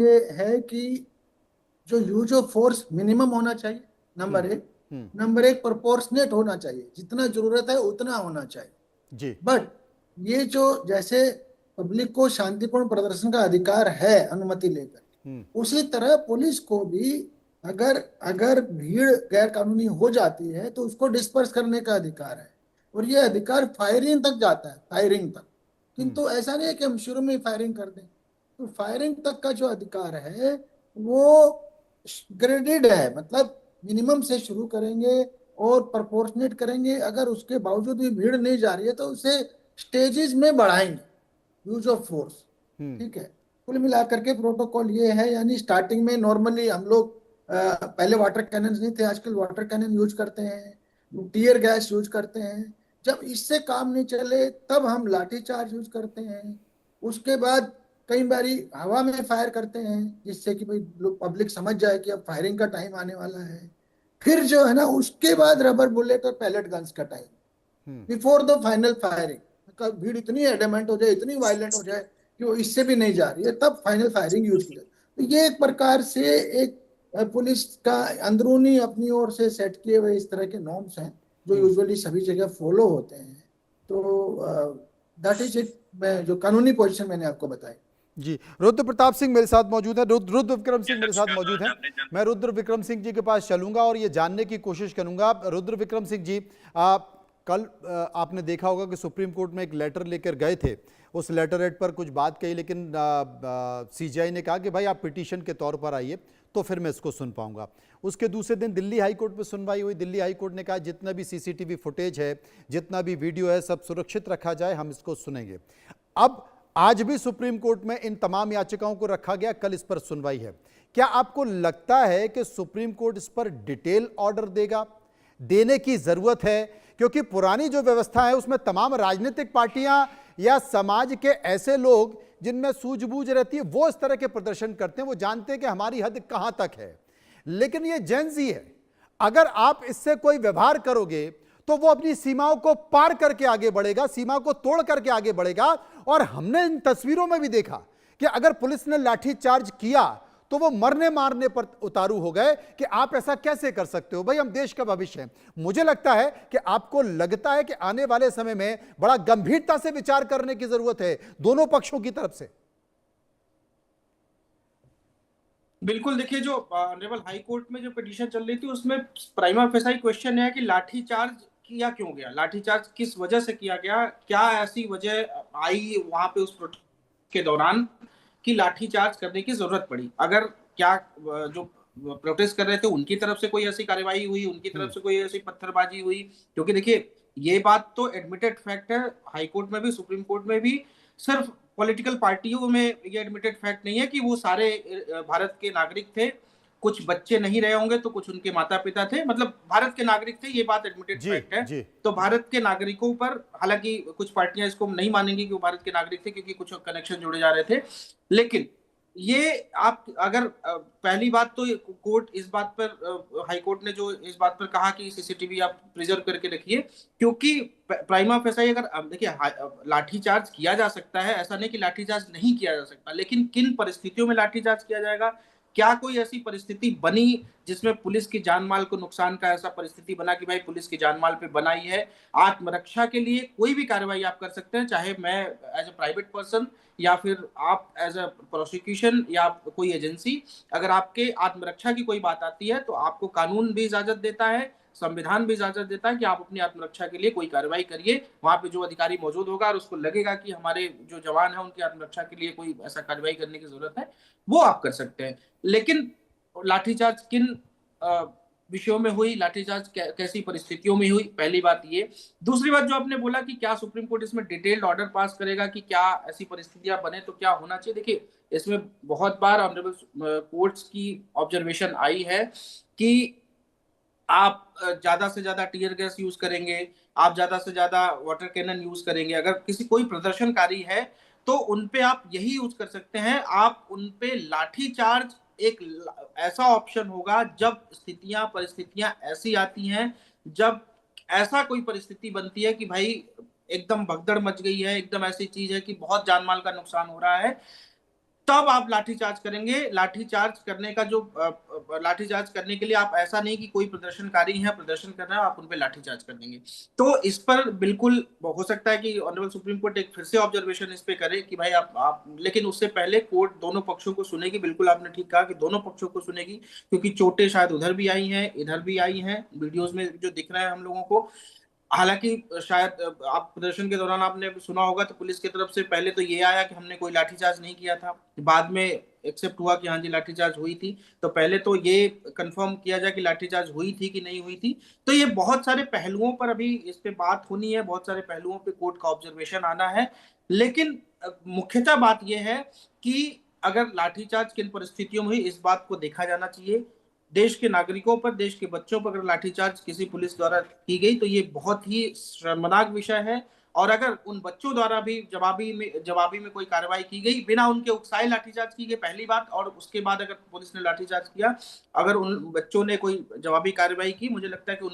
ये है कि जो यूज ऑफ फोर्स मिनिमम होना चाहिए, हम्म। नंबर एक। हम्म। नंबर एक, प्रोपोर्शनेट होना चाहिए, जितना जरूरत है उतना होना चाहिए। जी। बट ये जो जैसे पब्लिक को शांतिपूर्ण प्रदर्शन का अधिकार है अनुमति लेकर, हम्म। उसी तरह पुलिस को भी अगर अगर भीड़ गैर कानूनी हो जाती है तो उसको डिस्पर्स करने का अधिकार है। और ये अधिकार फायरिंग तक जाता है, फायरिंग तक। हम्म। किंतु ऐसा नहीं है कि हम शुरू में ही फायरिंग कर दें। तो फायरिंग तक का जो अधिकार है वो ग्रेडेड है, मतलब मिनिमम से शुरू करेंगे और प्रोपोर्शनेट करेंगे। अगर उसके बावजूद भी भीड़ नहीं जा रही है तो उसे स्टेजेस में बढ़ाएंगे यूज ऑफ फोर्स। हम्म। ठीक है। कुल मिलाकर के प्रोटोकॉल ये है, यानी स्टार्टिंग में नॉर्मली हम लोग पहले वाटर कैनन नहीं थे, आजकल वाटर कैनन यूज करते हैं, टीयर गैस यूज करते हैं। जब इससे काम नहीं चले तब हम लाठी चार्ज यूज करते हैं। उसके बाद कई बारी हवा में फायर करते हैं, जिससे कि भाई लोग पब्लिक समझ जाए कि अब फायरिंग का टाइम आने वाला है। फिर जो है ना, उसके बाद रबर बुलेट और पैलेट गन्स का time, hmm. Before the final firing. भीड़ इतनी एडमेंट हो जाए, इतनी वायलेंट हो जाए कि वो इससे भी नहीं जा रही है, तब फाइनल फायरिंग यूज की जाए। तो ये एक प्रकार से एक पुलिस का अंदरूनी अपनी ओर से सेट किए हुए इस तरह के नॉर्म्स हैं जो हम्म। यूजुअली सभी जगह फॉलो होते हैं। तो दैट इज इट। मैं जो कानूनी पोजीशन मैंने आपको बताई। जी, रुद्र प्रताप सिंह मेरे साथ मौजूद है। रुद्र विक्रम सिंह मेरे साथ मौजूद हैं। मैं रुद्र विक्रम सिंह जी के पास चलूंगा और ये जानने की कोशिश करूंगा। रुद्र विक्रम सिंह जी, कल आपने देखा होगा कि सुप्रीम कोर्ट में एक लेटर लेकर गए थे। उस लेटर हेड पर कुछ बात कही, लेकिन सीजीआई ने कहा कि भाई आप पिटीशन के तौर पर आइए तो फिर मैं इसको सुन पाऊंगा। उसके दूसरे दिन दिल्ली हाई कोर्ट में सुनवाई हुई। दिल्ली हाई कोर्ट ने कहा जितना भी सीसीटीवी फुटेज है, जितना भी वीडियो है, सब सुरक्षित रखा जाए, हम इसको सुनेंगे। अब आज भी सुप्रीम कोर्ट में इन तमाम याचिकाओं को रखा गया, कल इस पर सुनवाई है। क्या आपको लगता है कि सुप्रीम कोर्ट इस पर डिटेल ऑर्डर देगा, देने की जरूरत है? क्योंकि पुरानी जो व्यवस्था है उसमें तमाम राजनीतिक पार्टियां या समाज के ऐसे लोग जिनमें सूझबूझ रहती है वो इस तरह के प्रदर्शन करते हैं, वो जानते हैं कि हमारी हद कहां तक है। लेकिन ये जेंजी है, अगर आप इससे कोई व्यवहार करोगे तो वो अपनी सीमाओं को पार करके आगे बढ़ेगा, सीमा को तोड़ करके आगे बढ़ेगा। और हमने इन तस्वीरों में भी देखा कि अगर पुलिस ने लाठी चार्ज किया तो वो मरने मारने पर उतारू हो गए कि आप ऐसा कैसे कर सकते हो, भाई हम देश का भविष्य हैं। मुझे लगता है कि आपको लगता है कि आने वाले समय में बड़ा गंभीरता से विचार करने की जरूरत है दोनों पक्षों की तरफ से। बिल्कुल। देखिए, जो ऑनरेबल हाई कोर्ट में जो पिटीशन चल रही थी उसमें प्राइमा फेसाई क्वेश्चन है कि लाठी चार्ज किया क्यों गया, लाठी चार्ज किस वजह से किया गया, क्या ऐसी वजह आई वहां पे उस प्रोटेस्ट के दौरान कि लाठी चार्ज करने की जरूरत पड़ी। अगर क्या जो प्रोटेस्ट कर रहे थे उनकी तरफ से कोई ऐसी कार्रवाई हुई, उनकी तरफ से कोई ऐसी पत्थरबाजी हुई? क्योंकि देखिए, ये बात तो एडमिटेड फैक्ट है हाई कोर्ट में भी, सुप्रीम कोर्ट में भी। सिर्फ पॉलिटिकल पार्टियों में ये एडमिटेड फैक्ट नहीं है कि वो सारे भारत के नागरिक थे। कुछ बच्चे नहीं रहे होंगे तो कुछ उनके माता पिता थे, मतलब भारत के नागरिक थे, ये बात एडमिटेड जी। फैक्ट है। जी। तो भारत के नागरिकों पर, हालांकि कुछ पार्टियां इसको नहीं मानेंगी कि वो भारत के नागरिक थे क्योंकि कुछ कनेक्शन जुड़े जा रहे थे, लेकिन ये आप अगर पहली बात तो कोर्ट इस बात पर, हाई कोर्ट ने जो इस बात पर कहा कि सीसीटीवी आप प्रिजर्व करके रखिए, क्योंकि प्राइमा फेसाई अगर देखिए लाठीचार्ज किया जा सकता है, ऐसा नहीं कि लाठीचार्ज नहीं किया जा सकता, लेकिन किन परिस्थितियों में लाठीचार्ज किया जाएगा? क्या कोई ऐसी परिस्थिति बनी जिसमें पुलिस की जान माल को नुकसान का ऐसा परिस्थिति बना कि भाई पुलिस की जान माल पे बनाई है? आत्मरक्षा के लिए कोई भी कार्रवाई आप कर सकते हैं, चाहे मैं एज ए प्राइवेट पर्सन या फिर आप एज अ प्रोसिक्यूशन या कोई एजेंसी। अगर आपके आत्मरक्षा की कोई बात आती है तो आपको कानून भी इजाजत देता है, संविधान भी इजाजत देता है कि आप अपनी आत्मरक्षा के लिए कोई कार्रवाई करिए। वहां पे जो अधिकारी मौजूद होगा और उसको लगेगा कि हमारे जो जवान है उनकी आत्मरक्षा के लिए कोई ऐसा कार्रवाई करने की जरूरत है, वो आप कर सकते हैं। लेकिन लाठीचार्ज किन विषयों में हुई, लाठीचार्ज कैसी परिस्थितियों में हुई, पहली बात ये। दूसरी बात जो आपने बोला कि क्या सुप्रीम कोर्ट इसमें डिटेल्ड ऑर्डर पास करेगा कि क्या ऐसी परिस्थितियां बने तो क्या होना चाहिए? देखिए, इसमें बहुत बार ऑनरेबल कोर्ट्स की ऑब्जर्वेशन आई है कि आप ज्यादा से ज्यादा टीयर गैस यूज करेंगे, आप ज्यादा से ज्यादा वाटर कैनन यूज करेंगे, अगर किसी कोई प्रदर्शनकारी है तो उनपे आप यही यूज कर सकते हैं, आप उनपे लाठी चार्ज एक ऐसा ऑप्शन होगा जब स्थितियां परिस्थितियां ऐसी आती हैं, जब ऐसा कोई परिस्थिति बनती है कि भाई एकदम भगदड़ मच गई है, एकदम ऐसी चीज है कि बहुत जानमाल का नुकसान हो रहा है, तब आप लाठीचार्ज करेंगे। लाठीचार्ज करने का जो लाठीचार्ज करने के लिए आप ऐसा नहीं कि कोई प्रदर्शनकारी है, प्रदर्शन कर रहे हैं, आप उन पे लाठीचार्ज कर देंगे। तो इस पर बिल्कुल हो सकता है कि ऑनरेबल सुप्रीम कोर्ट एक फिर से ऑब्जर्वेशन इस पे करे कि भाई आप लेकिन उससे पहले कोर्ट दोनों पक्षों को सुनेगी। बिल्कुल आपने ठीक कहा कि दोनों पक्षों को सुनेगी, क्योंकि चोटें शायद उधर भी आई हैं, इधर भी आई हैं, वीडियोज में जो दिख रहा है हम लोगों को। हालांकि शायद आप प्रदर्शन के दौरान आपने सुना होगा तो पुलिस की तरफ से पहले तो ये आया कि हमने कोई लाठीचार्ज नहीं किया था, बाद में एक्सेप्ट हुआ कि हाँ जी लाठीचार्ज हुई थी। तो पहले तो ये कंफर्म किया जाए कि लाठीचार्ज हुई थी कि नहीं हुई थी। तो ये बहुत सारे पहलुओं पर अभी इस पे बात होनी है, बहुत सारे पहलुओं पे कोर्ट का ऑब्जर्वेशन आना है। लेकिन मुख्यतः बात यह है कि अगर लाठीचार्ज किन परिस्थितियों में हुई, इस बात को देखा जाना चाहिए। देश के नागरिकों पर, देश के बच्चों पर अगर लाठीचार्ज किसी पुलिस द्वारा की गई तो ये बहुत ही शर्मनाक विषय है। और अगर उन बच्चों द्वारा भी जवाबी में कोई कार्रवाई की गई, बिना उनके उकसाए लाठीचार्ज की गई, पहली बात, और उसके बाद अगर पुलिस ने लाठीचार्ज किया, अगर उन बच्चों ने कोई जवाबी कार्रवाई की, मुझे लगता है कि उन